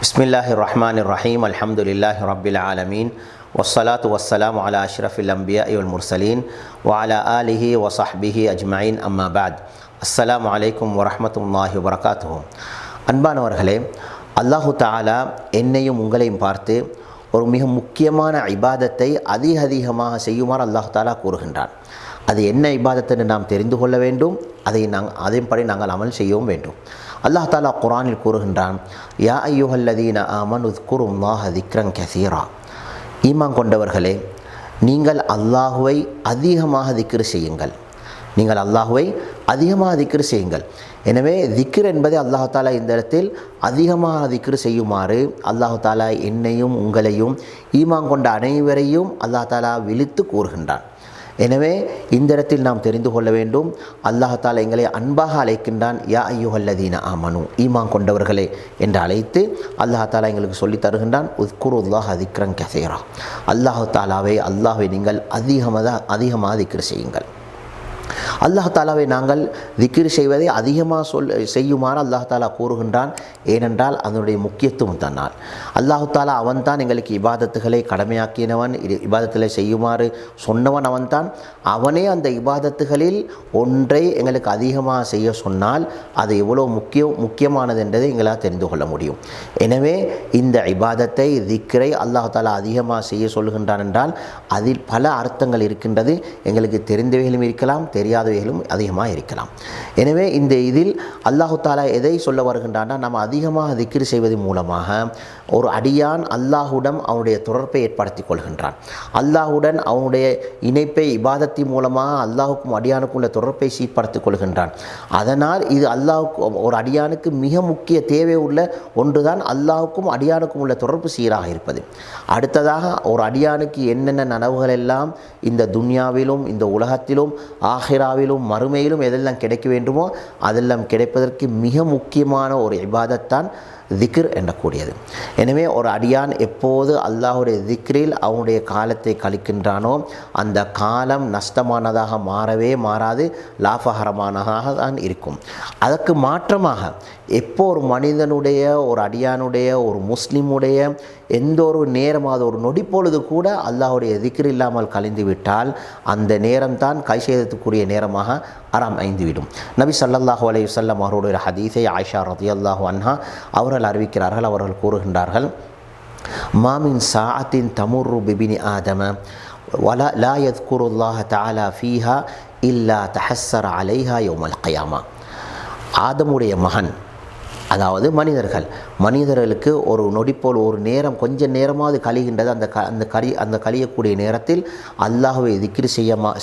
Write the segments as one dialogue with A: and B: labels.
A: பிஸ்மில்லாஹிர்ரஹ்மானிர்ரஹீம். அல்ஹம்துலில்லாஹி ரப்பில் ஆலமீன். வஸ்ஸலாத்து வஸ்ஸலாமு அலா அஷ்ரஃபில் அன்பியாஇ வல் முர்சலீன் வ அலா ஆலிஹி வ ஸஹ்பிஹி அஜ்மஈன். அம்மா பஅத். அஸ்ஸலாமு அலைக்கும் வரஹ்மத்துல்லாஹி வபரகாத்துஹு. அன்பானவர்களே, அல்லாஹு தஆலா என்னையும் உங்களையும் பார்த்து ஒரு மிக முக்கியமான இபாதத்தை அதிகமாக செய்யுமாறு அல்லாஹு தஆலா கூறுகின்றான். அது என்ன இபாதத்தை நாம் தெரிந்து கொள்ள வேண்டும். அதன்படி நாங்கள் அமல் செய்யவும் வேண்டும். அல்லாஹ் தஆலா குர்ஆனில் கூறுகின்றான், யா அய்யுஹல்லதீன ஆமனு உஸ்குருல்லாஹ திக்ரன் கஸீரா. ஈமான் கொண்டவர்களே, நீங்கள் அல்லாஹுவை அதிகமாக திக்ர் செய்யுங்கள். நீங்கள் அல்லாஹுவை அதிகமாக திக்ர் செய்யுங்கள். எனவே திக்ர் என்பதை அல்லாஹ் தஆலா இந்த இடத்தில் அதிகமாக திக்ர் செய்யுமாறு அல்லாஹ் தஆலா என்னையும் உங்களையும் ஈமான் கொண்ட அனைவரையும் அல்லாஹ் தஆலா விழித்து கூறுகின்றான். எனவே இந்த இடத்தில் நாம் தெரிந்து கொள்ள வேண்டும், அல்லாஹ் தஆலா எங்களை அன்பாக அழைக்கின்றான். யா அய்யுஹல்லதீன ஆமனு, ஈமான் கொண்டவர்களே என்று அழைத்து அல்லாஹ் தஆலா எங்களுக்கு சொல்லித் தருகின்றான். உஸ்குருல்லாஹ திக்ரன் கஸீரா. அல்லாஹ்வை நீங்கள் அதிகமாக திக்ர் செய்யுங்கள். அல்லாஹ் தாலாவை நாங்கள் திக்ர் செய்வதை அதிகமாக செய்யுமாறு அல்லாஹ் தாலா கூறுகின்றான். ஏனென்றால் அதனுடைய முக்கியத்துவம் தன்னால் அல்லாஹு தாலா அவன்தான் எங்களுக்கு இபாதத்துகளை கடமையாக்கினவன், இபாதத்துகளை செய்யுமாறு சொன்னவன் அவன்தான். அவனே அந்த இபாதத்துகளில் ஒன்றை எங்களுக்கு அதிகமாக செய்ய சொன்னால் அது எவ்வளோ முக்கியமானது என்பதை எங்களால் தெரிந்து கொள்ள முடியும். எனவே இந்த இபாதத்தை திக்ரை அல்லாஹ் தாலா அதிகமாக செய்ய சொல்கின்றான் என்றால் அதில் பல அர்த்தங்கள் இருக்கின்றது. எங்களுக்கு தெரிந்தவைகளும் இருக்கலாம், தெரியாதவைகளும் அதிகமாக இருக்கலாம். எனவே இந்த இதில் அல்லாஹு தாலா எதை சொல்ல வருகின்றான்னா, நம்ம அதிகமாக திக்ர் செய்வதன் மூலமாக ஒரு அடியான் அல்லாஹுடன் அவனுடைய தொடர்பை ஏற்படுத்தி கொள்கின்றான். அல்லாஹுடன் அவனுடைய இணைப்பை இபாதத்தின் மூலமாக அல்லாஹுக்கும் அடியானுக்கும் உள்ள தொடர்பை சீர்படுத்திக் கொள்கின்றான். அதனால் இது அல்லாஹுக்கு ஒரு அடியானுக்கு மிக முக்கிய தேவை உள்ள ஒன்றுதான் அல்லாஹுக்கும் அடியானுக்கும் உள்ள தொடர்பு சீராக இருப்பது. அடுத்ததாக ஒரு அடியானுக்கு என்னென்ன நனவுகள் எல்லாம் இந்த துன்யாவிலும் இந்த உலகத்திலும் ஆஹிராவிலும் மறுமையிலும் எதெல்லாம் கிடைக்க வேண்டுமோ அதெல்லாம் கிடைப்பதற்கு மிக முக்கியமான ஒரு இபாதத்தான் திக்ர் எனக்கூடியது. எனவே ஒரு அடியான் எப்போது அல்லாஹுடைய திக்ரில் அவனுடைய காலத்தை கழிக்கின்றானோ அந்த காலம் நஷ்டமானதாக மாறவே மாறாது, லாபகரமானதாக தான் இருக்கும். அதற்கு மாற்றமாக எப்போ ஒரு மனிதனுடைய, ஒரு அடியானுடைய, ஒரு முஸ்லிமுடைய எந்த ஒரு நேரமாவது ஒரு நொடி பொழுது கூட அல்லாஹுடைய திக்ர் இல்லாமல் கழிந்து விட்டால் அந்த நேரம்தான் கை செய்தத்துக்குரிய நேரமாக அமைந்துவிடும். நபி ஸல்லல்லாஹு அலைஹி வஸல்லம் அவருடைய ஹதீஸை ஆயிஷா ரலியல்லாஹு அன்ஹா அவர்கள் அறிவிக்கிறார்கள். அவர்கள் கூறுகின்றார்கள், மாமின் சாஅத்தின் தமுர்ரு பிபினி ஆதம வலா லா யذ்குருல்லாஹ தஆலா ஃபீஹா இல்லா தஹஸ்ஸர அலைஹா யௌமல் கியாமா. ஆதமுடைய மகன், அதாவது மனிதர்களுக்கு ஒரு நொடிப்போல் ஒரு நேரம் கொஞ்ச நேரமாவது கழிகின்றது. அந்த கழியக்கூடிய நேரத்தில் அல்லாஹ்வை திக்ர்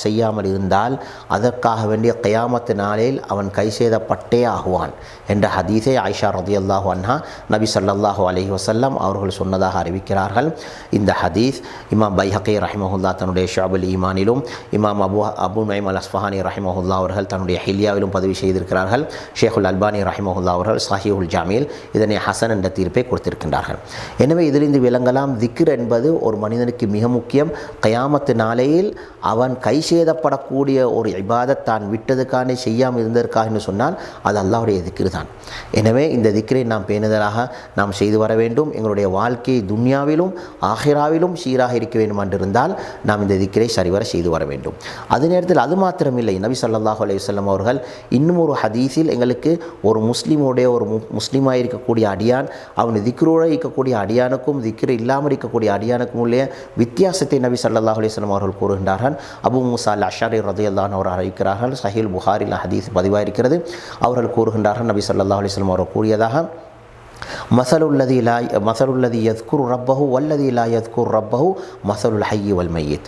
A: செய்யாமல் இருந்தால் அதற்காக வேண்டிய கியாமத்து நாளில் அவன் கை செய்தப்பட்டே ஆகுவான் என்ற ஹதீஸை ஆயிஷா ரலியல்லாஹு அன்ஹா நபி ஸல்லல்லாஹு அலைஹி வஸல்லம் அவர்கள் சொன்னதாக அறிவிக்கிறார்கள். இந்த ஹதீஸ் இமாம் பைஹகி ரஹிமஹுல்லா தன்னுடைய ஷுஅபுல் ஈமானிலும், இமாம் அபு நுஐம் அல் அஸ்ஃபஹானி ரஹிமஹுல்லா அவர்கள் தன்னுடைய ஹில்யாவிலும் பதிவு செய்திருக்கிறார்கள். ஷேகுல் அல்பானி ரஹிமஹுல்லா அவர்கள் சஹீஹுல் ஜாமில் இதனை ஹசன் என்ற தீர்ப்பை கொடுத்திருக்கின்றார்கள். எனவே இதிலிருந்து விளங்கலாம், திக்ர் என்பது ஒரு மனிதனுக்கு மிக முக்கியம். கியாமத்து நாளையில் அவன் கை செய்தப்படக்கூடிய ஒரு இபாதத் தான் விட்டதுக்கான செய்யாமல் இருந்ததற்காக என்று சொன்னால் அது அல்லாஹ்வுடைய திக்ர் தான். எனவே இந்த திக்ரை நாம் பேணுதலாக நாம் செய்து வர வேண்டும். எங்களுடைய வாழ்க்கை துன்யாவிலும் ஆஹிராவிலும் சீராக இருக்க வேண்டும் என்றிருந்தால் நாம் இந்த திக்ரை சரிவர செய்து வர வேண்டும். அதே நேரத்தில் அது மாத்திரமில்லை, நபி ஸல்லல்லாஹு அலைஹி வஸல்லம் அவர்கள் இன்னும் ஒரு ஹதீஸில் எங்களுக்கு ஒரு முஸ்லீமாக இருக்கக்கூடிய அடியான் அவன் திக்ரோடு இருக்கக்கூடிய அடியானுக்கும் திக்ர் இல்லாமல் இருக்கக்கூடிய அடியானுக்கும் உள்ள வித்தியாசத்தை நபி ஸல்லல்லாஹு அலைஹி வஸல்லம் அவர்கள் கூறுகின்றார்கள். அபு மூஸா அல் அஷ்அரி ரலியல்லாஹு அன்ஹு அவர்கள் அறிவிக்கிறார்கள். சஹீஹுல் புகாரில் ஹதீஸ் பதிவாயிருக்கிறது. அவர்கள் கூறுகின்றார்கள், நபி ஸல்லல்லாஹு அலைஹி வஸல்லம் அவர்கள் கூறியதாக, மஸலுல்லதி யذ்குரு ரப்பஹு வல்லதி லா யذ்குரு ரப்பஹு மஸலுல் ஹய்யி வல் மய்யித்.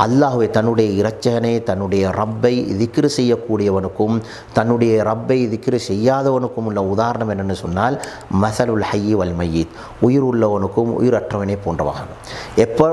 A: அல்லாஹ்வை தன்னுடைய இரட்சகனை, தன்னுடைய ரப்பை திக்ர் செய்யக்கூடியவனுக்கும் தன்னுடைய ரப்பை திக்ர் செய்யாதவனுக்கும் உள்ள உதாரணம் என்னென்னு சொன்னால் மஸலுல் ஹய்யி வல் மய்யித், உயிர் உள்ளவனுக்கும் உயிரற்றவனை போன்றவாகும். எப்போ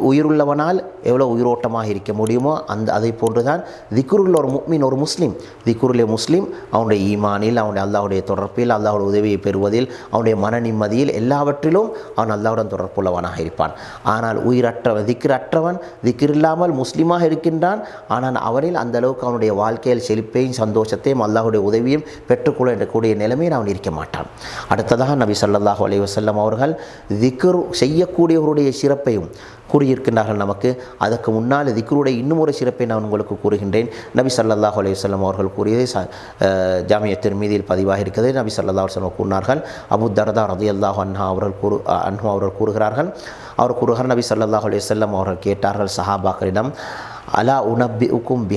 A: உயிருள்ளவனால் எவ்வளோ உயிரோட்டமாக இருக்க முடியுமோ அதை போன்றுதான் திக்ருள்ள ஒரு முஃமின், ஒரு முஸ்லீம். திக்ருள்ள முஸ்லீம் அவனுடைய ஈமானில், அவனுடைய அல்லாஹ்வுடைய தொடர்பில், அல்லாஹ்வுடைய உதவியை பெறுவதில், அவனுடைய அவனுடைய மன நிம்மதியில் எல்லாவற்றிலும் அவன் அல்லாஹ்வுடன் தொடர்புள்ளவனாக இருப்பான். ஆனால் உயிரற்றவன் திக்ரற்றவன் திக்ர் இல்லாமல் முஸ்லீமாக இருக்கின்றான். ஆனால் அவனில் அந்த அளவுக்கு அவனுடைய வாழ்க்கையில் செழிப்பையும் சந்தோஷத்தையும் அல்லாஹ்வுடைய உதவியும் பெற்றுக்கொள்ளக்கூடிய நிலைமையில் அவன் இருக்க மாட்டான். அடுத்ததாக நபி ஸல்லல்லாஹு அலைஹி வஸல்லம் அவர்கள் திக்ர் செய்யக்கூடியவருடைய சிறப்பையும் கூறியிருக்கின்றார்கள் நமக்கு. அதற்கு முன்னால் திக்ருடைய இன்னும் ஒரு சிறப்பை நான் உங்களுக்கு கூறுகின்றேன். நபி ஸல்லல்லாஹு அலைஹி வஸல்லம் அவர்கள் கூறியதை ஜாமிஅ திர்மிதியில் பதிவாக இருக்கிறது. நபி ஸல்லல்லாஹு அலைஹி வஸல்லம் கூறினார்கள், அபூ தர்தா ரலியல்லாஹு அன்ஹு அவர்கள் கூறுகிறார்கள், நபி ஸல்லல்லாஹு அலைஹி வஸல்லம் அவர்கள் கேட்டார்கள் சஹாபாக்களிடம், அலா உனப்பிஉக்கும்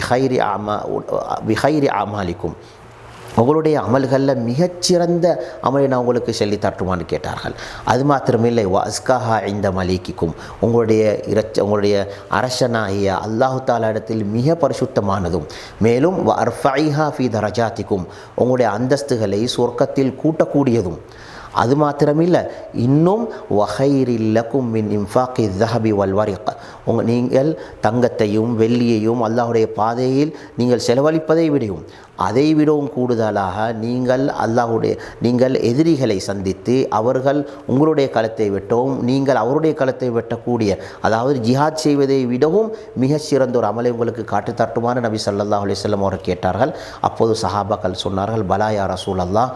A: பிஹைரி அமாலிக்கும், உங்களுடைய அமல்களில் மிகச்சிறந்த அமலை நான் உங்களுக்கு சொல்லி தட்டுமான்னு கேட்டார்கள். அது மாத்திரமில்லை, வஸ்காஹா இந்த மலிக்கிக்கும், உங்களுடைய அரசனாகிய அல்லாஹு தாலா இடத்தில் மிக பரிசுத்தமானதும், மேலும் அர்ஃபைஹா ஃபி தரஜாத்திக்கும், உங்களுடைய அந்தஸ்துகளை சொர்க்கத்தில் கூட்டக்கூடியதும். அது மாத்திரமில்லை, இன்னும் வஹைரில்லக்கும் மின் இன்ஃபாக்கி ذஹபி வல் வரிக், நீங்கள் தங்கத்தையும் வெள்ளியையும் அல்லாஹுடைய பாதையில் நீங்கள் செலவழிப்பதை விடையும் அதை விடவும் கூடுதலாக நீங்கள் எதிரிகளை சந்தித்து அவர்கள் உங்களுடைய களத்தை வெட்டவும் நீங்கள் அவருடைய களத்தை வெட்டக்கூடிய, அதாவது ஜிஹாத் செய்வதை விடவும் மிக சிறந்த ஒரு அமலை உங்களுக்கு காட்டு தட்டுமான நபி ஸல்லல்லாஹு அலைஹி வஸல்லம் அவர்கள் கேட்டார்கள். அப்போது சஹாபாக்கள் சொன்னார்கள், பலா யா ரசூலல்லாஹ்,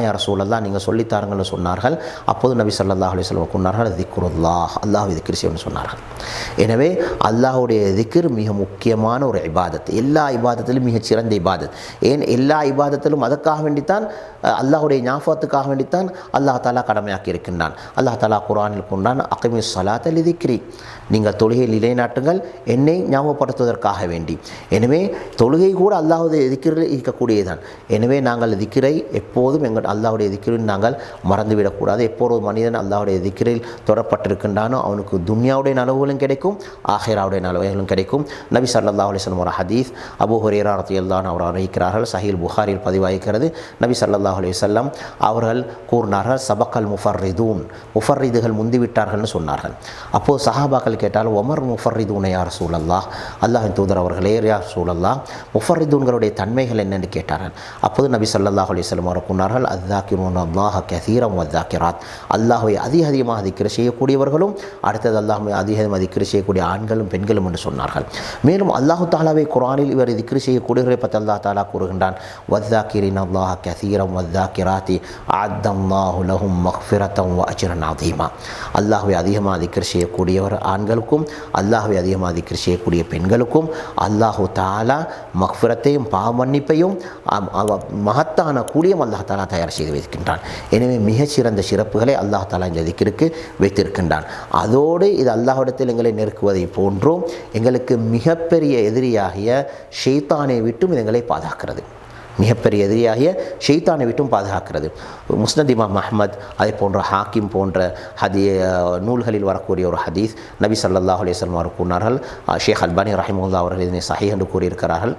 A: யா ரசூலல்லாஹ், நீங்கள் சொல்லித்தாருங்கள்னு சொன்னார்கள். அப்போது நபி ஸல்லல்லாஹு அலைஹி வஸல்லம் சொன்னார்கள், திக்ருல்லாஹ், அல்லாஹ்வை திக்ர் செய்யணும்னு சொன்னார்கள். எனவே அல்லாஹ்வுடைய திக்ர் மிக முக்கியமான ஒரு இபாதத், எல்லா இபாதத்திலும் மிகச் சிறந்த இபாதத். ஏன் எல்லா இபாதத்திலும் அதற்காக வேண்டித்தான், அல்லாஹுடைய ஞாபகத்துக்காக வேண்டித்தான் அல்லாஹ் தாலா கடமையாக்கி இருக்கின்றான். அல்லாஹ் தாலா குர்ஆனில் கொண்டான், அகிமிஸ் ஸலாத்த லிதிக்ரி, நீங்கள் தொழுகை நிலைநாட்டுங்கள் என்னை ஞாபகப்படுத்துவதற்காக வேண்டி. எனவே தொழுகை கூட அல்லாஹுடைய திக்ரில் இருக்கக்கூடியதான். எனவே நாங்கள் திக்ரை எப்போதும் அல்லாஹுடைய திக்ரில் நாங்கள் மறந்துவிடக்கூடாது. எப்போது மனிதன் அல்லாஹுடைய திக்ரில் தொடரப்பட்டிருக்கின்றானோ அவனுக்கு துன்யாவுடைய நலவுகளும் கிடைக்கும், ஆஹிராவுடைய நலவுகளும் கிடைக்கும். நபி ஸல்லல்லாஹு அலைஹி வஸல்லம் ஒரு ஹதீஸ் அபூ ஹுரைரா ரலியல்லாஹு அன்ஹு அவர் அறிவிக்கிறார்கள், சஹீல் புகாரியில் பதிவாகிறது. நபி ஸல்லல்லாஹு அலைஹி வஸல்லம் அவர்கள் கூறினார்கள், சபக்கல் முஃபர்ரிதுகள் முந்திவிட்டார்கள்னு சொன்னார்கள். அப்போது சஹாபாக்கள் கேட்டால், ஒமர் முஃபர்ரிதூன யா ரசூலல்லாஹ், அல்லாஹ்வின் தூதர் அவர்களே யா ரசூலல்லாஹ், முஃபர்ரிதூன்களுடைய தன்மைகள் என்னென்று கேட்டார்கள். அப்போது நபி ஸல்லல்லாஹு அலைஹி வஸல்லம் அவர்கள் கூறினார்கள், அஸ்ஸாகிரூன அல்லாஹ கஸீரன் வஸ்ஸாகிராத், அல்லாஹ்வை அதிகமாக திக்ர் செய்யக்கூடியவர்களும் அடுத்தது அல்லாஹ்வை அதிகமாக திக்ர் செய்யக்கூடிய ஆண்களும் பெண்களும் என்று சொன்னார்கள். மேலும் அல்லாஹு தாலாவை குர்ஆனில் இவர் திக்ர் செய்யக்கூடியவர்களை பற்றி அல்லாஹ் தாலா கூறுகின்றான், வஸ்ஸாகிரீன அல்லாஹ கஸீரன் வஸ்ஸாகிராத்தி அஅத்தல்லாஹு லஹும் மக்ஃபிரத்தன் வ அஜ்ரன் அதீமா, அல்லாஹ்வை அதிகமாக திக்ர் செய்யக்கூடியவர் ஆண்களுக்கும் அல்லாஹ்வை அதிகமாக திக்ர் செய்யக்கூடிய பெண்களுக்கும் அல்லாஹு தாலா மக்ஃபிரத்தையும் பாவ மன்னிப்பையும் மகத்தான கூலியும் அல்லாஹ் தாலா தயார் செய்து வைக்கின்றான். எனவே மிகச்சிறந்த சிறப்புகளை அல்லாஹ் தாலா இந்த திக்ருக்கு வைத்திருக்கின்றான். அதோடு இது அல்லாஹ்விடத்தில் எங்களை நெருக்குவதை போன்றும் எங்களுக்கு மிகப்பெரிய எதிரியாகிய ஷைத்தானை விட்டும் எங்களை பாதுகாக்கிறது, மிகப்பெரிய எதிரியாகிய ஷைத்தானை விட்டும் பாதுகாக்கிறது. முஸ்னத் இமாம் அஹ்மத் அதே போன்ற ஹாக்கிம் போன்ற நூல்களில் வரக்கூடிய ஒரு ஹதீஸ் நபி ஸல்லல்லாஹு அலைஹி வஸல்லம் அவர்கள் கூறினார்கள், ஷேக் அல்பானி ரஹிமஹுல்லாஹ் அவர்கள் இதனை சஹீஹ் என்று கூறியிருக்கிறார்கள்.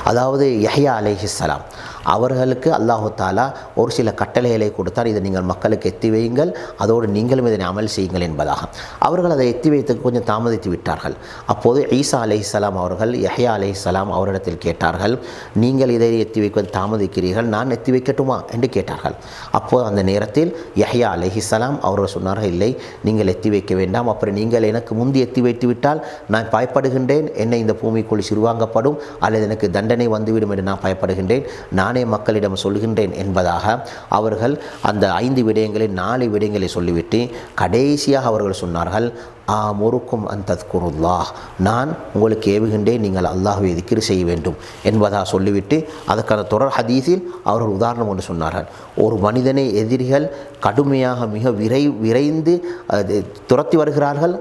A: அதாவது யஹ்யா அலைஹிஸ்ஸலாம் அவர்களுக்கு அல்லாஹு தாலா ஒரு சில கட்டளைகளை கொடுத்தார், இதை நீங்கள் மக்களுக்கு எத்தி வையுங்கள், அதோடு நீங்களும் இதனை அமல் செய்யுங்கள் என்பதாக. அவர்கள் அதை எத்தி வைத்து கொஞ்சம் தாமதித்து விட்டார்கள். அப்போது ஈசா அலைஹிஸ்ஸலாம் அவர்கள் யஹ்யா அலைஹிஸ்ஸலாம் அவரிடத்தில் கேட்டார்கள், நீங்கள் இதை எத்தி வைப்பது தாமதிக்கிறீர்கள், நான் எத்தி வைக்கட்டுமா என்று கேட்டார்கள். அப்போது அந்த நேரத்தில் யஹ்யா அலைஹிஸ்ஸலாம் அவர்கள் சொன்னார்கள், இல்லை நீங்கள் எத்தி வைக்க வேண்டாம், அப்புறம் நீங்கள் எனக்கு முந்தி எத்தி வைத்து விட்டால் நான் பயப்படுகின்றேன், என்னை இந்த பூமிக்குள் சிறுவாங்கப்படும் அல்லது எனக்கு தண்டனை வந்துவிடும் என்று நான் பயப்படுகின்றேன், நானே மக்களிடம் சொல்கின்றேன் என்பதாக அவர்கள் அந்த 5 விடயங்களில் 4 விடயங்களை சொல்லிவிட்டு கடைசியாக அவர்கள் சொன்னார்கள், ஆமுருக்கும் அந்தத்குருல்லாஹ், நான் உங்களுக்கு ஏவுகின்றேன் நீங்கள் அல்லாஹ்வை திக்ர் செய்ய வேண்டும் என்பதாக சொல்லிவிட்டு அதற்கான தொடர் ஹதீஸில் அவர்கள் உதாரணம் ஒன்று சொன்னார்கள். ஒரு மனிதனை எதிரிகள் கடுமையாக மிக விரைந்து துரத்தி வருகிறார்கள்.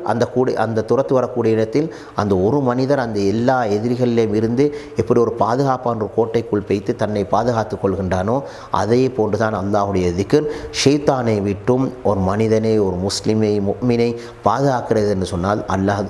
A: அந்த துரத்தி வரக்கூடிய இடத்தில் அந்த ஒரு மனிதர் அந்த எல்லா எதிரிகளிலும் இருந்து எப்படி ஒரு பாதுகாப்பான ஒரு கோட்டைக்குள் வைத்து தன்னை பாதுகாத்து கொள்கின்றானோ அதே போன்றுதான் அல்லாஹ்வுடைய திக்ர் ஷைத்தானை விட்டும் ஒரு மனிதனை, ஒரு முஸ்லிமை, முஃமினை பாதுகாக்கிற பாதுகாக்கிறது என்று சொன்னால்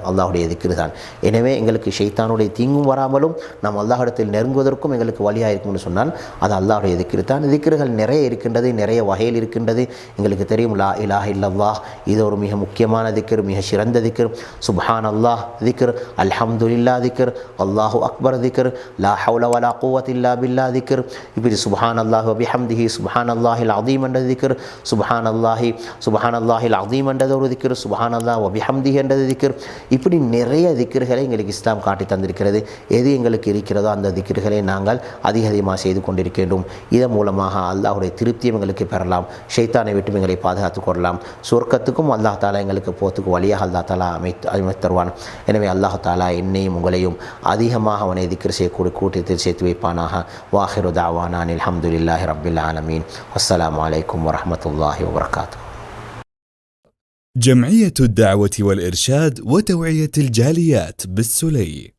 A: அல்லாஹுடைய திக்ரு தான். எனவே எங்களுக்கு ஷைத்தானுடைய தீங்கும் வராமலும் நாம் அல்லாஹிடத்தில் நெருங்குவதற்கும் எங்களுக்கு வழியாக இருக்கும்னு சொன்னால் அது அல்லாஹுடைய திக்ரு தான். திக்ருகள் நிறைய இருக்கின்றது, நிறைய வகையில் இருக்கின்றது. எங்களுக்கு தெரியும் லா இலாஹ இல்லல்லாஹ், இது ஒரு மிக முக்கியமான திக்ர், மிக சிறந்த திக்ர். சுப்ஹான் அல்லாஹ் திக்ர், அல்ஹம்துலில்லாஹ் திக்ர், அல்லாஹு அக்பர் திக்ர், லா ஹவுல வலா குவத்த இல்லா பில்லா திக்ர். இப்படி சுப்ஹான் அல்லாஹ் வபிஹம்திஹி சுப்ஹான் அல்லாஹில் அதீம் என்ற திக்ர், சுப்ஹான் அல்லாஹில் அதீம் என்றது ஒரு திக்ர், சுப்ஹான் அல்லாஹ் வபிஹம்திஹி என்றது திக்ர். இப்படி நிறைய திக்ர்களை எங்களுக்கு இஸ்லாம் காட்டி தந்திருக்கிறது. எது எங்களுக்கு இருக்கிறதோ அந்த திக்ர்களை நாங்கள் அதிகமாக செய்து கொண்டிருக்கின்றோம். இதன் மூலமாக அல்லாஹுடைய திருப்தியும் எங்களுக்கு பெறலாம், ஷைத்தானை விட்டு எங்களை பாதுகாத்துக் கொள்ளலாம். சொர்க்கத்துக்கும் அல்லாஹ் தாலா எங்களுக்கு போத்துக்கு வழியாக அல்லாஹ் தாலா அமைத்து தருவான். எனவே அல்லாஹ் தாலா என்னையும் உங்களையும் அதிகமாக அவனை திக்ர் செய்யக்கூடிய கூட்டத்தில் சேர்த்து வைப்பானாக. வாஹிரு தாவானா அல்ஹம்துலில்லாஹி ரப்பில் ஆலமீன். அஸ்ஸலாமு அலைக்கும் வரஹ்மத்துல்லாஹி வபரகாத்துஹு.
B: جمعية الدعوة والإرشاد وتوعية الجاليات بالسلي.